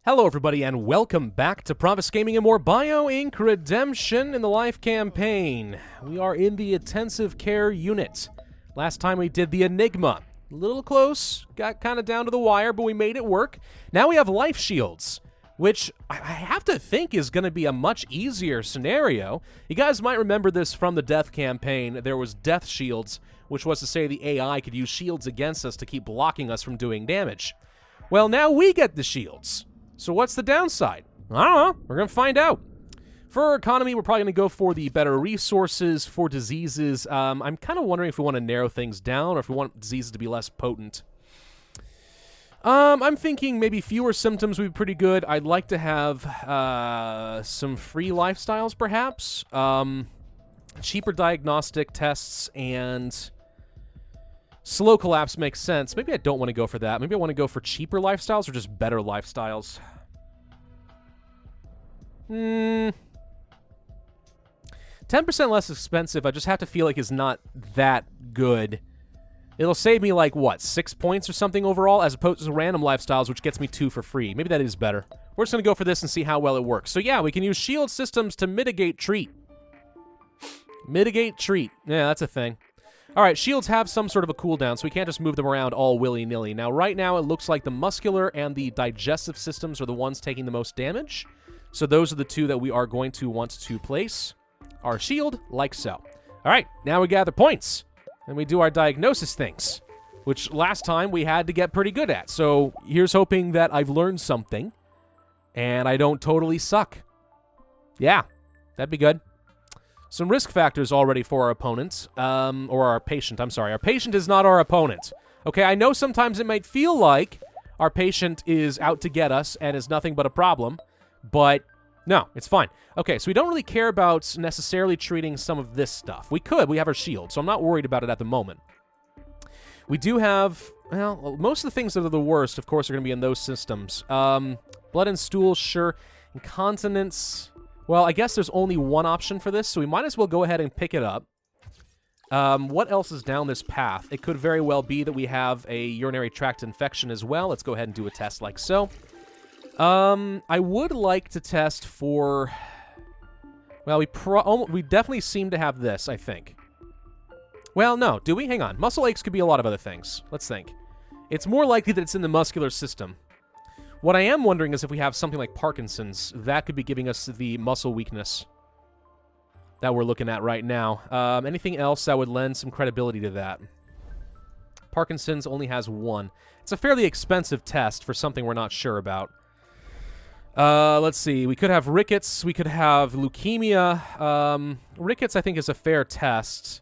Hello everybody and welcome back to Pravus Gaming and more Bio-Ink Redemption in the Life campaign. We are in the intensive care unit. Last time we did the Enigma. A little close, got kind of down to the wire, but we made it work. Now we have life shields, which I have to think is going to be a much easier scenario. You guys might remember this from the death campaign. There was death shields, which was to say the AI could use shields against us to keep blocking us from doing damage. Well, now we get the shields. So what's the downside? I don't know. We're going to find out. For our economy, we're probably going to go for the better resources. For diseases, I'm kind of wondering if we want to narrow things down or if we want diseases to be less potent. I'm thinking maybe fewer symptoms would be pretty good. I'd like to have some free lifestyles, perhaps. Cheaper diagnostic tests and slow collapse makes sense. Maybe I don't want to go for that. Maybe I want to go for cheaper lifestyles or just better lifestyles. 10% less expensive, I just have to feel like is not that good. It'll save me like, what, 6 points or something overall, as opposed to random lifestyles, which gets me 2 for free. Maybe that is better. We're just going to go for this and see how well it works. So yeah, we can use shield systems to mitigate treat. Mitigate treat. Yeah, that's a thing. All right, shields have some sort of a cooldown, so we can't just move them around all willy-nilly. Now, right now, it looks like the muscular and the digestive systems are the ones taking the most damage. So those are the two that we are going to want to place our shield like so. All right, now we gather points, and we do our diagnosis things, which last time we had to get pretty good at. So here's hoping that I've learned something, and I don't totally suck. Yeah, that'd be good. Some risk factors already for our opponent, or our patient, I'm sorry. Our patient is not our opponent. Okay, I know sometimes it might feel like our patient is out to get us and is nothing but a problem, but no, it's fine. Okay, so we don't really care about necessarily treating some of this stuff. We could, we have our shield, so I'm not worried about it at the moment. We do have, well, most of the things that are the worst, of course, are going to be in those systems. Blood and stool, sure. Incontinence. Well, I guess there's only one option for this, so we might as well go ahead and pick it up. What else is down this path? It could very well be that we have a urinary tract infection as well. Let's go ahead and do a test like so. I would like to test for... Well, we definitely seem to have this, I think. Well, no. Do we? Hang on. Muscle aches could be a lot of other things. Let's think. It's more likely that it's in the muscular system. What I am wondering is if we have something like Parkinson's, that could be giving us the muscle weakness that we're looking at right now. Anything else that would lend some credibility to that? Parkinson's only has one. It's a fairly expensive test for something we're not sure about. Let's see. We could have rickets. We could have leukemia. Rickets, I think, is a fair test.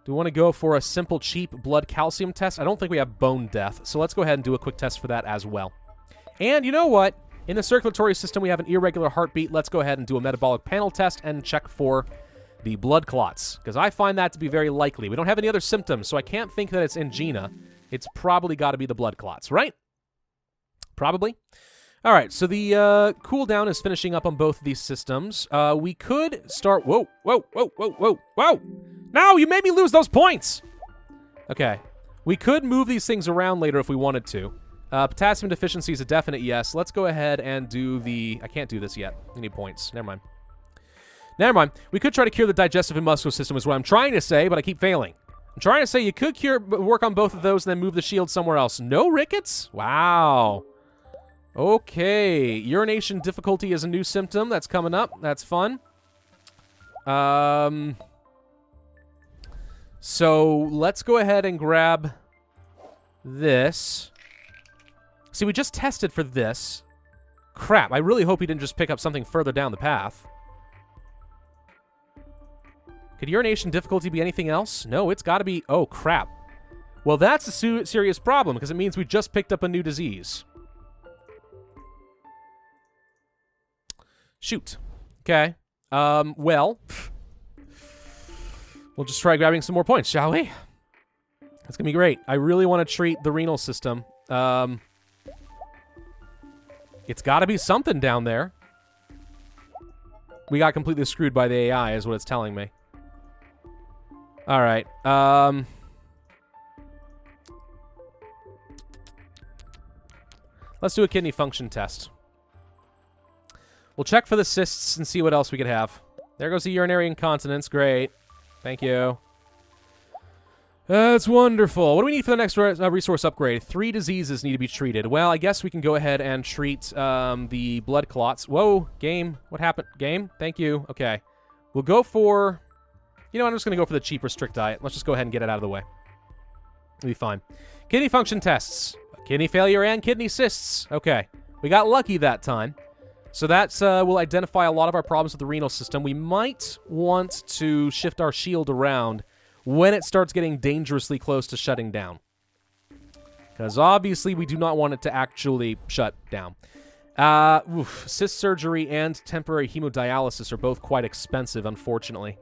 Do we want to go for a simple, cheap blood calcium test? I don't think we have bone death, so let's go ahead and do a quick test for that as well. And you know what? In the circulatory system, we have an irregular heartbeat. Let's go ahead and do a metabolic panel test and check for the blood clots, because I find that to be very likely. We don't have any other symptoms, so I can't think that it's angina. It's probably got to be the blood clots, right? Probably. All right, so the cooldown is finishing up on both of these systems. We could start... Whoa, whoa, whoa, whoa, whoa, whoa! No, you made me lose those points! Okay. We could move these things around later if we wanted to. Potassium deficiency is a definite yes. Let's go ahead and do the... I can't do this yet. I need points. Never mind. Never mind. We could try to cure the digestive and muscular system is what I'm trying to say, but I keep failing. I'm trying to say you could work on both of those and then move the shield somewhere else. No rickets? Wow. Okay. Urination difficulty is a new symptom that's coming up. That's fun. So let's go ahead and grab this. See, we just tested for this. Crap, I really hope he didn't just pick up something further down the path. Could urination difficulty be anything else? No, it's got to be... Oh, crap. Well, that's a serious problem, because it means we just picked up a new disease. Shoot. Okay. Well... We'll just try grabbing some more points, shall we? That's going to be great. I really want to treat the renal system. It's got to be something down there. We got completely screwed by the AI, is what it's telling me. All right. Let's do a kidney function test. We'll check for the cysts and see what else we could have. There goes the urinary incontinence. Great. Thank you. That's wonderful. What do we need for the next resource upgrade? 3 diseases need to be treated. Well, I guess we can go ahead and treat the blood clots. Whoa, game. What happened? Game? Thank you. Okay. We'll go for... You know, I'm just going to go for the cheaper strict diet. Let's just go ahead and get it out of the way. It'll be fine. Kidney function tests. Kidney failure and kidney cysts. Okay. We got lucky that time. So that's will identify a lot of our problems with the renal system. We might want to shift our shield around when it starts getting dangerously close to shutting down. Because obviously we do not want it to actually shut down. Cyst surgery and temporary hemodialysis are both quite expensive, unfortunately.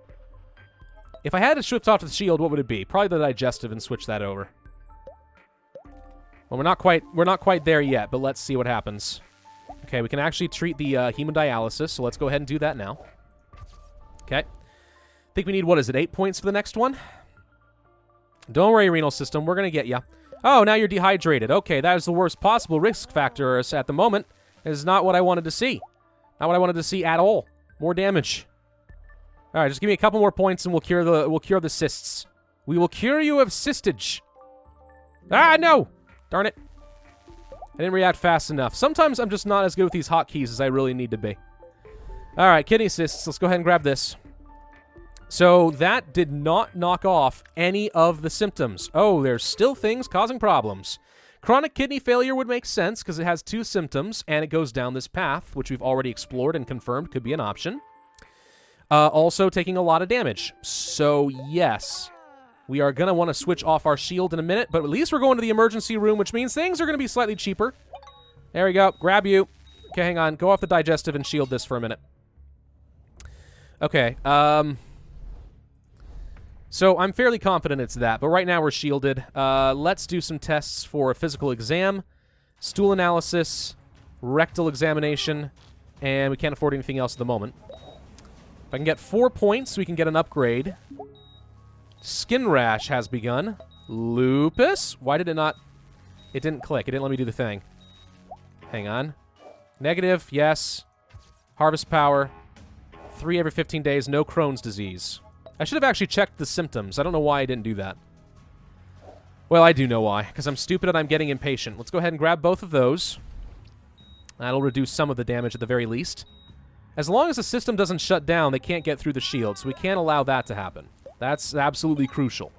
If I had to shift off to the shield, what would it be? Probably the digestive and switch that over. Well, we're not quite there yet, but let's see what happens. Okay, we can actually treat the hemodialysis, so let's go ahead and do that now. Okay. I think we need, what is it, 8 points for the next one? Don't worry, renal system, we're going to get you. Oh, now you're dehydrated. Okay, that is the worst possible risk factor at the moment. It is not what I wanted to see. Not what I wanted to see at all. More damage. All right, just give me a couple more points and we'll cure the cysts. We will cure you of cystage. Ah, no! Darn it. I didn't react fast enough. Sometimes I'm just not as good with these hotkeys as I really need to be. All right, kidney cysts. Let's go ahead and grab this. So that did not knock off any of the symptoms. Oh, there's still things causing problems. Chronic kidney failure would make sense because it has 2 symptoms and it goes down this path, which we've already explored and confirmed could be an option. Also taking a lot of damage. So yes, we are going to want to switch off our shield in a minute, but at least we're going to the emergency room, which means things are going to be slightly cheaper. There we go. Grab you. Okay, hang on. Go off the digestive and shield this for a minute. Okay, so I'm fairly confident it's that, but right now we're shielded. Let's do some tests for a physical exam, stool analysis, rectal examination, and we can't afford anything else at the moment. If I can get 4 points, we can get an upgrade. Skin rash has begun. Lupus? Why did it not... It didn't click. It didn't let me do the thing. Hang on. Negative, yes. Harvest power. 3 every 15 days, no Crohn's disease. I should have actually checked the symptoms. I don't know why I didn't do that. Well, I do know why, because I'm stupid and I'm getting impatient. Let's go ahead and grab both of those. That'll reduce some of the damage at the very least. As long as the system doesn't shut down, they can't get through the shield, so we can't allow that to happen. That's absolutely crucial.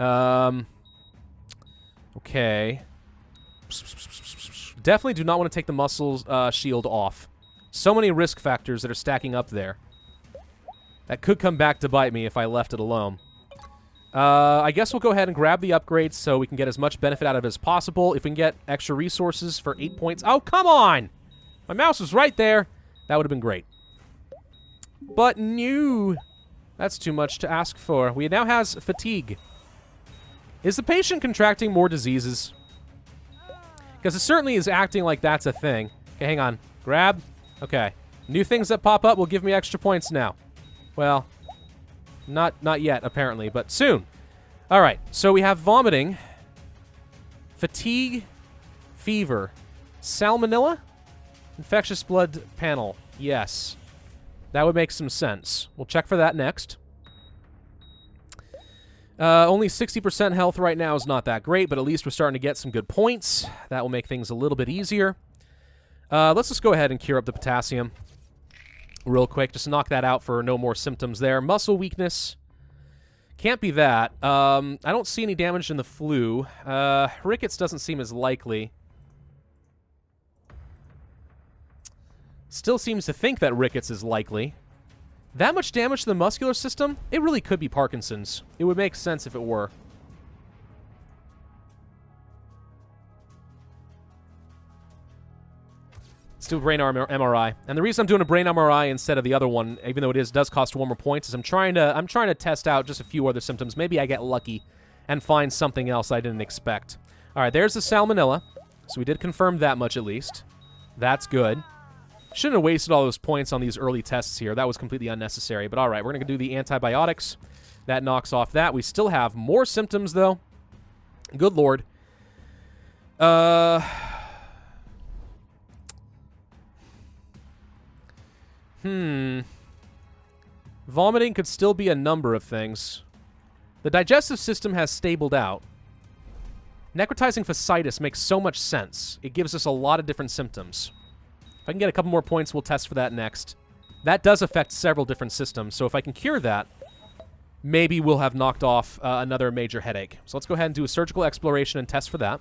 Okay. Definitely do not want to take the muscles shield off. So many risk factors that are stacking up there. That could come back to bite me if I left it alone. I guess we'll go ahead and grab the upgrades so we can get as much benefit out of it as possible. If we can get extra resources for 8 points... Oh, come on! My mouse was right there. That would have been great. But no. That's too much to ask for. We now has fatigue. Is the patient contracting more diseases? Because it certainly is acting like that's a thing. Okay, hang on. Grab. Okay. New things that pop up will give me extra points now. Well, not yet, apparently, but soon. All right, so we have vomiting, fatigue, fever, salmonella, infectious blood panel. Yes, that would make some sense. We'll check for that next. Only 60% health right now is not that great, but at least we're starting to get some good points. That will make things a little bit easier. Let's just go ahead and cure up the potassium real quick. Just knock that out for no more symptoms there. Muscle weakness. Can't be that. I don't see any damage in the flu. Rickets doesn't seem as likely. Still seems to think that rickets is likely. That much damage to the muscular system? It really could be Parkinson's. It would make sense if it were. Let's do a brain MRI. And the reason I'm doing a brain MRI instead of the other one, even though it does cost 1 more points, is I'm trying to test out just a few other symptoms. Maybe I get lucky and find something else I didn't expect. All right, there's the salmonella. So we did confirm that much at least. That's good. Shouldn't have wasted all those points on these early tests here. That was completely unnecessary. But all right, we're going to do the antibiotics. That knocks off that. We still have more symptoms, though. Good Lord. Vomiting could still be a number of things. The digestive system has stabled out. Necrotizing fasciitis makes so much sense. It gives us a lot of different symptoms. If I can get a couple more points, we'll test for that next. That does affect several different systems, so if I can cure that, maybe we'll have knocked off another major headache. So let's go ahead and do a surgical exploration and test for that.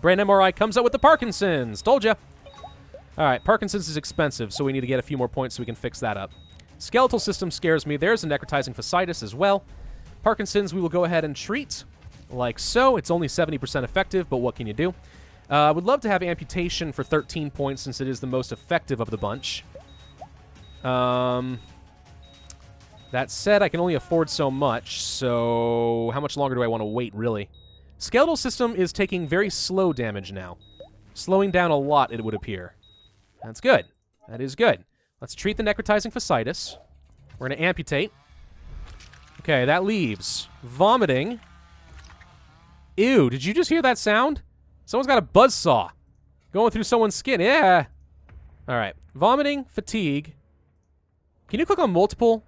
Brain MRI comes out with the Parkinson's. Told ya. All right, Parkinson's is expensive, so we need to get a few more points so we can fix that up. Skeletal system scares me. There's a necrotizing fasciitis as well. Parkinson's we will go ahead and treat like so. It's only 70% effective, but what can you do? Would love to have amputation for 13 points since it is the most effective of the bunch. That said, I can only afford so much, so how much longer do I want to wait, really? Skeletal system is taking very slow damage now. Slowing down a lot, it would appear. That's good. That is good. Let's treat the necrotizing fasciitis. We're going to amputate. Okay, that leaves vomiting. Ew, did you just hear that sound? Someone's got a buzzsaw going through someone's skin. Yeah. All right. Vomiting, fatigue. Can you click on multiple?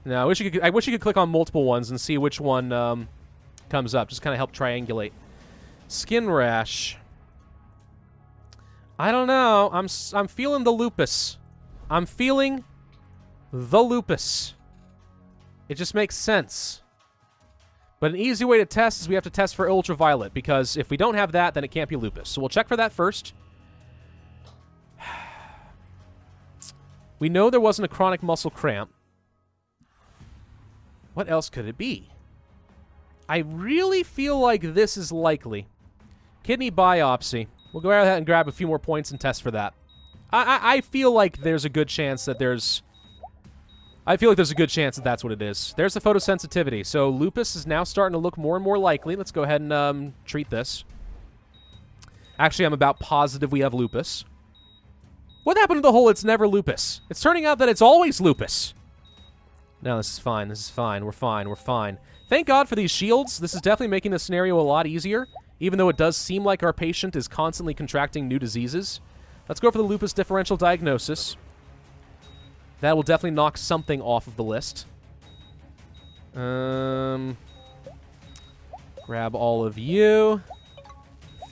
No, I wish you could click on multiple ones and see which one comes up. Just kind of help triangulate. Skin rash. I don't know. I'm feeling the lupus. I'm feeling the lupus. It just makes sense. But an easy way to test is we have to test for ultraviolet, because if we don't have that, then it can't be lupus. So we'll check for that first. We know there wasn't a chronic muscle cramp. What else could it be? I really feel like this is likely. Kidney biopsy. We'll go ahead and grab a few more points and test for that. I feel like there's a good chance that there's... I feel like there's a good chance that that's what it is. There's the photosensitivity. So lupus is now starting to look more and more likely. Let's go ahead and treat this. Actually, I'm about positive we have lupus. What happened to the whole it's never lupus? It's turning out that it's always lupus. No, this is fine. This is fine. We're fine. We're fine. Thank God for these shields. This is definitely making the scenario a lot easier, even though it does seem like our patient is constantly contracting new diseases. Let's go for the lupus differential diagnosis. That will definitely knock something off of the list. Grab all of you.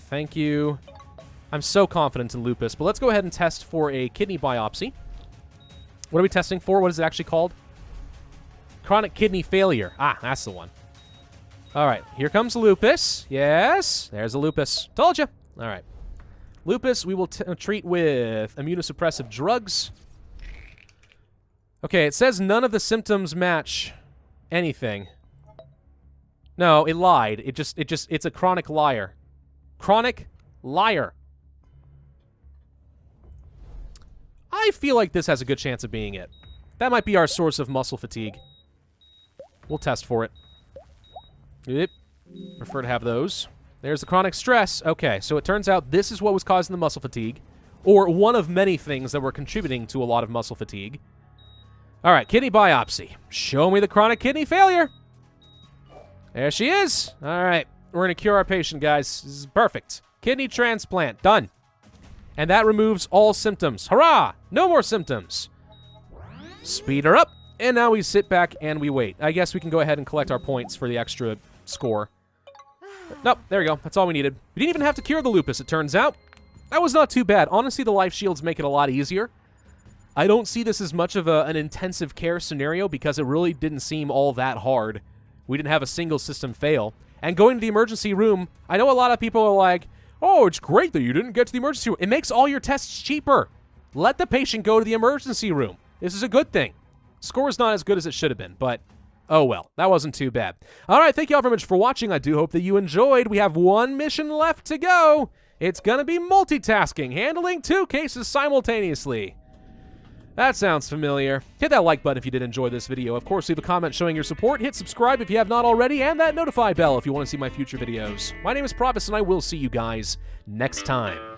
Thank you. I'm so confident in lupus, but let's go ahead and test for a kidney biopsy. What are we testing for? What is it actually called? Chronic kidney failure. Ah, that's the one. All right, here comes lupus. Yes, there's a lupus. Told you. All right. Lupus, we will treat with immunosuppressive drugs. Okay, it says none of the symptoms match anything. No, it lied. It's a chronic liar. Chronic liar. I feel like this has a good chance of being it. That might be our source of muscle fatigue. We'll test for it. Yep. Prefer to have those. There's the chronic stress. Okay, so it turns out this is what was causing the muscle fatigue, or one of many things that were contributing to a lot of muscle fatigue. All right, kidney biopsy. Show me the chronic kidney failure. There she is. All right, we're going to cure our patient, guys. This is perfect. Kidney transplant. Done. And that removes all symptoms. Hurrah! No more symptoms. Speed her up. And now we sit back and we wait. I guess we can go ahead and collect our points for the extra score. Nope, there we go. That's all we needed. We didn't even have to cure the lupus, it turns out. That was not too bad. Honestly, the life shields make it a lot easier. I don't see this as much of an intensive care scenario because it really didn't seem all that hard. We didn't have a single system fail. And going to the emergency room, I know a lot of people are like, oh, it's great that you didn't get to the emergency room. It makes all your tests cheaper. Let the patient go to the emergency room. This is a good thing. Score is not as good as it should have been, but oh well. That wasn't too bad. All right, thank you all very much for watching. I do hope that you enjoyed. We have one mission left to go. It's going to be multitasking, handling 2 cases simultaneously. That sounds familiar. Hit that like button if you did enjoy this video. Of course, leave a comment showing your support. Hit subscribe if you have not already, and that notify bell if you want to see my future videos. My name is Pravus, and I will see you guys next time.